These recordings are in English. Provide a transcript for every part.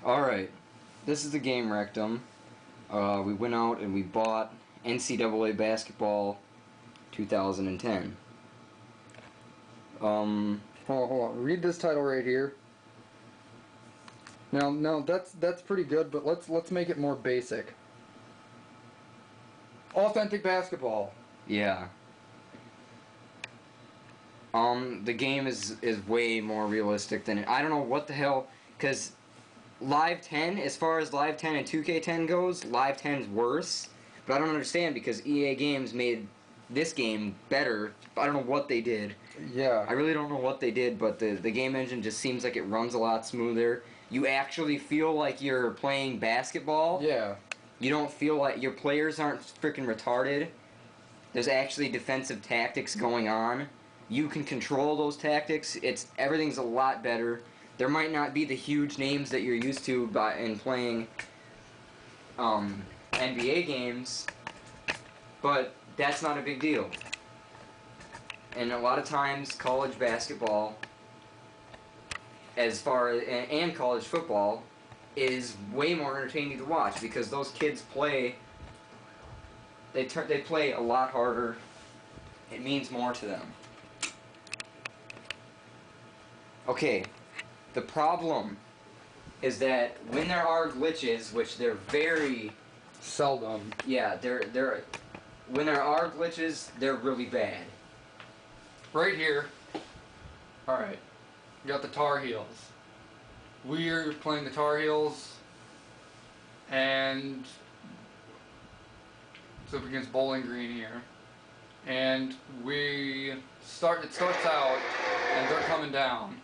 Alright, this is the game rectum. We went out and we bought NCAA Basketball 2010. Hold on. Read this title right here. Now that's pretty good, but let's make it more basic. Authentic basketball. Yeah. The game is way more realistic than it. I don't know what the hell, because Live 10, as far as Live 10 and 2K10 goes, Live 10's worse. But I don't understand because EA Games made this game better. I don't know what they did. Yeah. I really don't know what they did, but the game engine just seems like it runs a lot smoother. You actually feel like you're playing basketball. Yeah. You don't feel like your players aren't freaking retarded. There's actually defensive tactics going on. You can control those tactics. Everything's a lot better. There might not be the huge names that you're used to in playing NBA games, but that's not a big deal. And a lot of times, college basketball, and college football, is way more entertaining to watch because those kids play. They play a lot harder. It means more to them. Okay. The problem is that when there are glitches, which they're very seldom. Yeah, when there are glitches, they're really bad. Right here. Alright. We got the Tar Heels. We're playing the Tar Heels, and it's up against Bowling Green here. And it starts out, and they're coming down.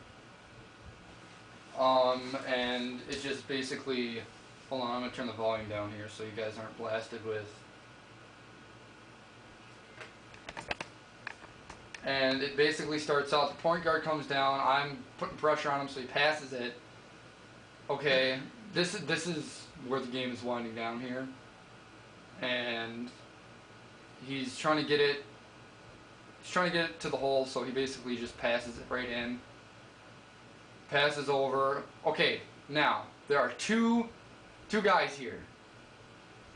And it's just basically, hold on, I'm going to turn the volume down here so you guys aren't blasted with. And it basically starts out, the point guard comes down, I'm putting pressure on him so he passes it. Okay, this is where the game is winding down here. And he's trying to get it to the hole, so he basically just passes it right in. Passes over. Okay, now there are two guys here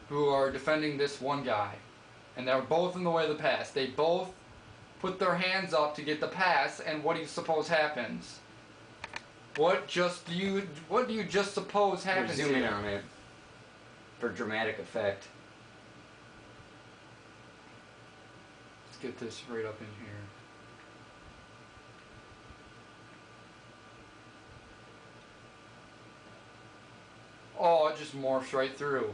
who are defending this one guy, and they're both in the way of the pass. They both put their hands up to get the pass, and what do you suppose happens? What do you just suppose happens? Zoom in on it for dramatic effect. Let's get this right up in here. Oh, it just morphs right through.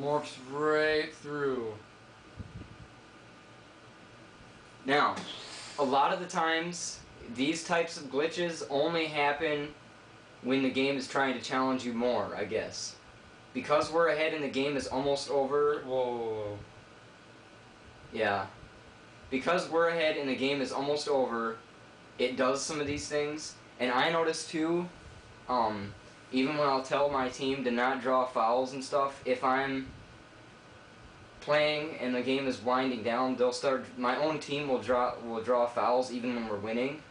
Morphs right through. Now, a lot of the times, these types of glitches only happen when the game is trying to challenge you more, I guess. Because we're ahead and the game is almost over. Whoa. Yeah. Because we're ahead and the game is almost over, it does some of these things. And I noticed too, even when I'll tell my team to not draw fouls and stuff, if I'm playing and the game is winding down, my own team will draw fouls even when we're winning.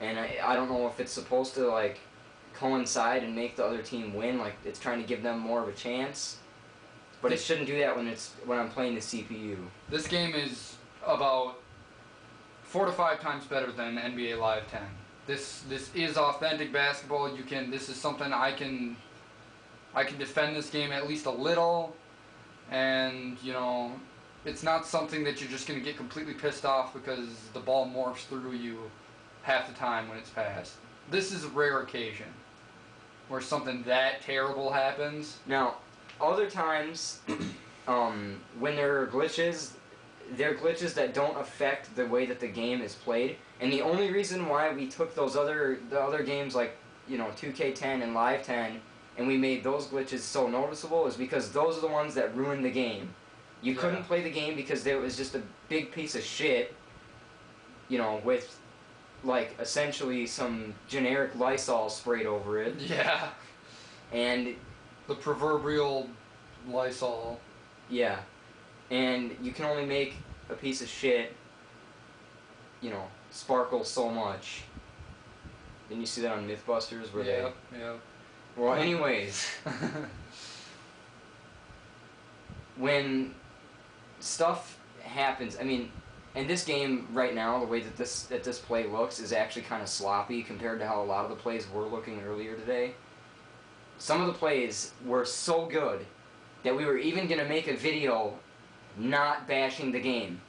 And I don't know if it's supposed to like coincide and make the other team win, like it's trying to give them more of a chance. But it shouldn't do that when I'm playing the CPU. This game is about 4 to 5 times better than NBA Live 10. This is authentic basketball. This is something I can defend this game at least a little, and you know, it's not something that you're just going to get completely pissed off because the ball morphs through you half the time when it's passed. This is a rare occasion where something that terrible happens. Now, other times, when there are glitches, they're glitches that don't affect the way that the game is played. And the only reason why we took the other games like, you know, 2K10 and Live 10, and we made those glitches so noticeable is because those are the ones that ruined the game. You couldn't play the game because there was just a big piece of shit, you know, with like essentially some generic Lysol sprayed over it. Yeah. And the proverbial Lysol. Yeah. And you can only make a piece of shit, you know, sparkle so much. Didn't you see that on Mythbusters where Yeah. Well, anyways, when stuff happens, I mean, in this game right now, the way that this play looks is actually kind of sloppy compared to how a lot of the plays were looking earlier today. Some of the plays were so good that we were even gonna make a video not bashing the game.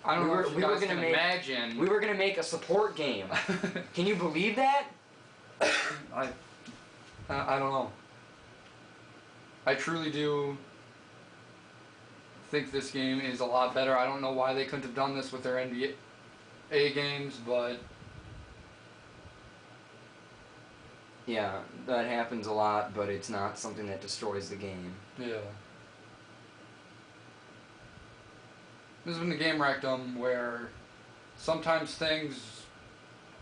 I don't know if you guys can imagine. We were gonna make a support game. Can you believe that? I don't know. I truly do think this game is a lot better. I don't know why they couldn't have done this with their NBA games, but yeah, that happens a lot, but it's not something that destroys the game. yeah. This has been the Game Rectum, where sometimes things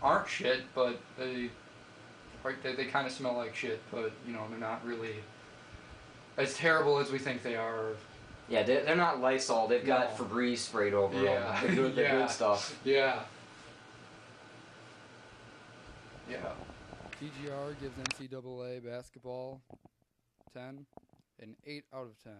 aren't shit, but they kind of smell like shit, but you know, they're not really as terrible as we think they are. Yeah, they're not Lysol. They've got Febreze sprayed over them. The good stuff. Yeah. Yeah. TGR gives NCAA basketball 10 an 8 out of 10.